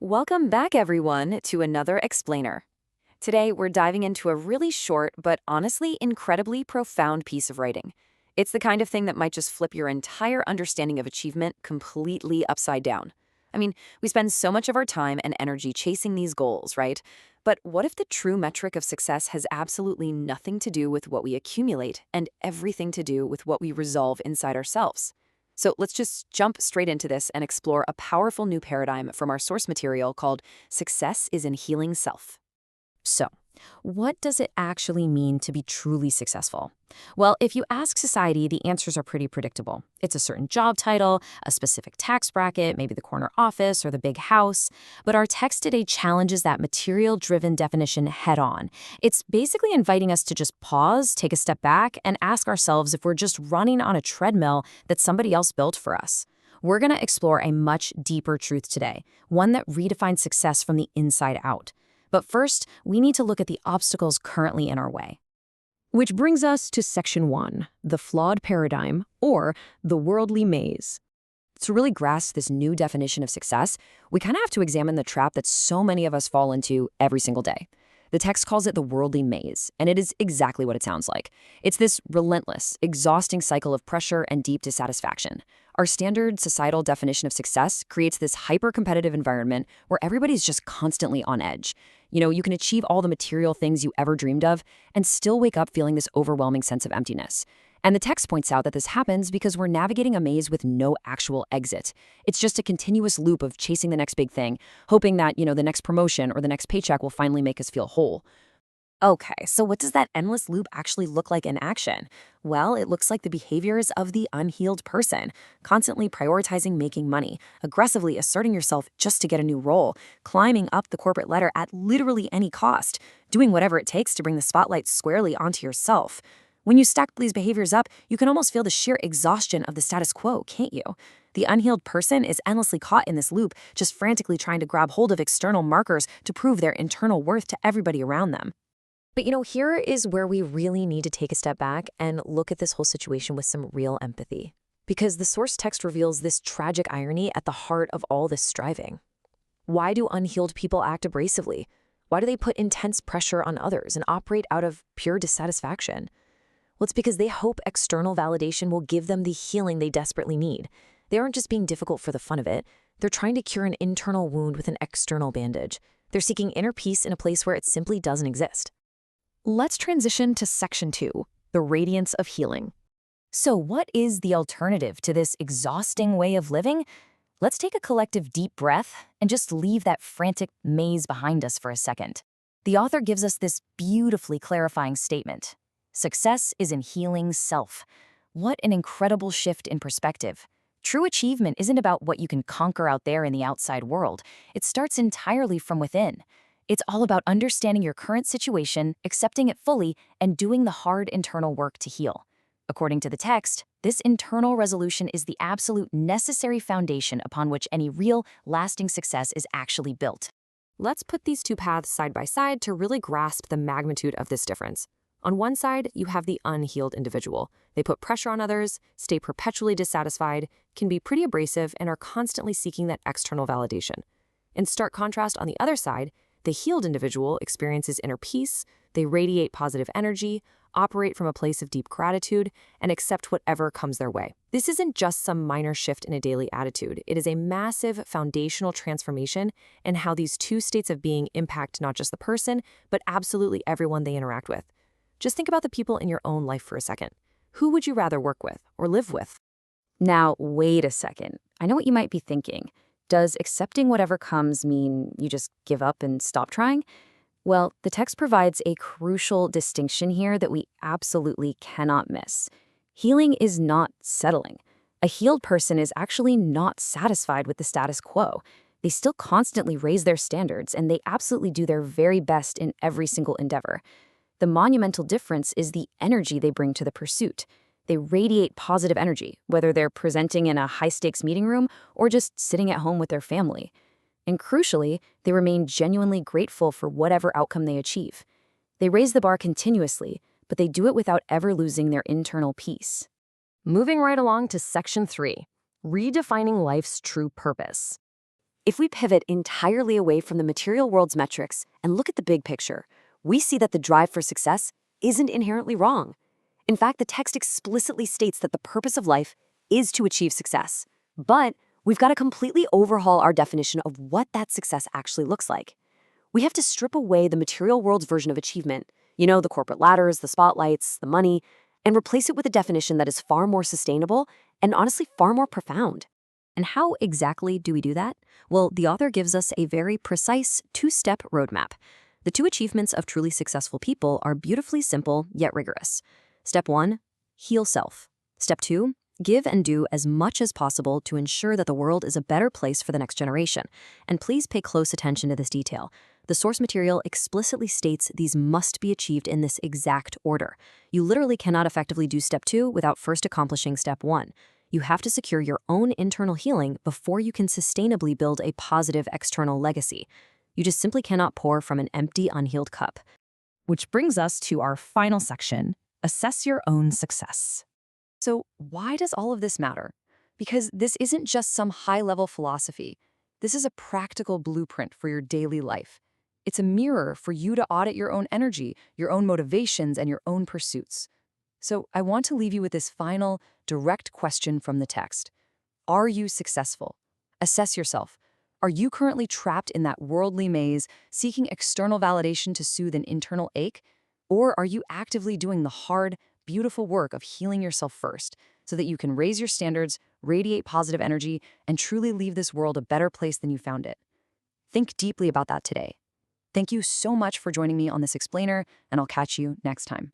Welcome back, everyone, to another explainer. Today, we're diving into a really short but honestly incredibly profound piece of writing. It's the kind of thing that might just flip your entire understanding of achievement completely upside down. I mean, we spend so much of our time and energy chasing these goals, right? But what if the true metric of success has absolutely nothing to do with what we accumulate and everything to do with what we resolve inside ourselves? So let's just jump straight into this and explore a powerful new paradigm from our source material called Success is in Healing Self. So, what does it actually mean to be truly successful? Well, if you ask society, the answers are pretty predictable. It's a certain job title, a specific tax bracket, maybe the corner office or the big house. But our text today challenges that material-driven definition head on. It's basically inviting us to just pause, take a step back, and ask ourselves if we're just running on a treadmill that somebody else built for us. We're going to explore a much deeper truth today, one that redefines success from the inside out. But first, we need to look at the obstacles currently in our way. Which brings us to Section 1, the flawed paradigm, or the worldly maze. To really grasp this new definition of success, we kind of have to examine the trap that so many of us fall into every single day. The text calls it the worldly maze, and it is exactly what it sounds like. It's this relentless, exhausting cycle of pressure and deep dissatisfaction. Our standard societal definition of success creates this hyper-competitive environment where everybody's just constantly on edge. You can achieve all the material things you ever dreamed of and still wake up feeling this overwhelming sense of emptiness. And the text points out that this happens because we're navigating a maze with no actual exit. It's just a continuous loop of chasing the next big thing, hoping that, the next promotion or the next paycheck will finally make us feel whole. Okay, so what does that endless loop actually look like in action? Well, it looks like the behaviors of the unhealed person, constantly prioritizing making money, aggressively asserting yourself just to get a new role, climbing up the corporate ladder at literally any cost, doing whatever it takes to bring the spotlight squarely onto yourself. When you stack these behaviors up, you can almost feel the sheer exhaustion of the status quo, can't you? The unhealed person is endlessly caught in this loop, just frantically trying to grab hold of external markers to prove their internal worth to everybody around them. But here is where we really need to take a step back and look at this whole situation with some real empathy. Because the source text reveals this tragic irony at the heart of all this striving. Why do unhealed people act abrasively? Why do they put intense pressure on others and operate out of pure dissatisfaction? Well, it's because they hope external validation will give them the healing they desperately need. They aren't just being difficult for the fun of it. They're trying to cure an internal wound with an external bandage. They're seeking inner peace in a place where it simply doesn't exist. Let's transition to Section 2, the radiance of healing. So what is the alternative to this exhausting way of living? Let's take a collective deep breath and just leave that frantic maze behind us for a second. The author gives us this beautifully clarifying statement. Success is in healing self. What an incredible shift in perspective. True achievement isn't about what you can conquer out there in the outside world. It starts entirely from within. It's all about understanding your current situation, accepting it fully, and doing the hard internal work to heal. According to the text, this internal resolution is the absolute necessary foundation upon which any real, lasting success is actually built. Let's put these two paths side by side to really grasp the magnitude of this difference. On one side, you have the unhealed individual. They put pressure on others, stay perpetually dissatisfied, can be pretty abrasive, and are constantly seeking that external validation. In stark contrast, on the other side, the healed individual experiences inner peace, they radiate positive energy, operate from a place of deep gratitude, and accept whatever comes their way. This isn't just some minor shift in a daily attitude. It is a massive foundational transformation in how these two states of being impact not just the person, but absolutely everyone they interact with. Just think about the people in your own life for a second. Who would you rather work with or live with? Now, wait a second. I know what you might be thinking. Does accepting whatever comes mean you just give up and stop trying? Well, the text provides a crucial distinction here that we absolutely cannot miss. Healing is not settling. A healed person is actually not satisfied with the status quo. They still constantly raise their standards, and they absolutely do their very best in every single endeavor. The monumental difference is the energy they bring to the pursuit. They radiate positive energy, whether they're presenting in a high-stakes meeting room or just sitting at home with their family. And crucially, they remain genuinely grateful for whatever outcome they achieve. They raise the bar continuously, but they do it without ever losing their internal peace. Moving right along to Section 3, redefining life's true purpose. If we pivot entirely away from the material world's metrics and look at the big picture, we see that the drive for success isn't inherently wrong. In fact, the text explicitly states that the purpose of life is to achieve success. But we've got to completely overhaul our definition of what that success actually looks like. We have to strip away the material world's version of achievement, the corporate ladders, the spotlights, the money, and replace it with a definition that is far more sustainable and honestly far more profound. And how exactly do we do that? Well, the author gives us a very precise two-step roadmap. The two achievements of truly successful people are beautifully simple yet rigorous. Step 1, heal self. Step 2, give and do as much as possible to ensure that the world is a better place for the next generation. And please pay close attention to this detail. The source material explicitly states these must be achieved in this exact order. You literally cannot effectively do step 2 without first accomplishing step 1. You have to secure your own internal healing before you can sustainably build a positive external legacy. You just simply cannot pour from an empty, unhealed cup. Which brings us to our final section, assess your own success. So why does all of this matter? Because this isn't just some high-level philosophy. This is a practical blueprint for your daily life. It's a mirror for you to audit your own energy, your own motivations, and your own pursuits. So I want to leave you with this final, direct question from the text. Are you successful? Assess yourself. Are you currently trapped in that worldly maze, seeking external validation to soothe an internal ache? Or are you actively doing the hard, beautiful work of healing yourself first, so that you can raise your standards, radiate positive energy, and truly leave this world a better place than you found it? Think deeply about that today. Thank you so much for joining me on this explainer, and I'll catch you next time.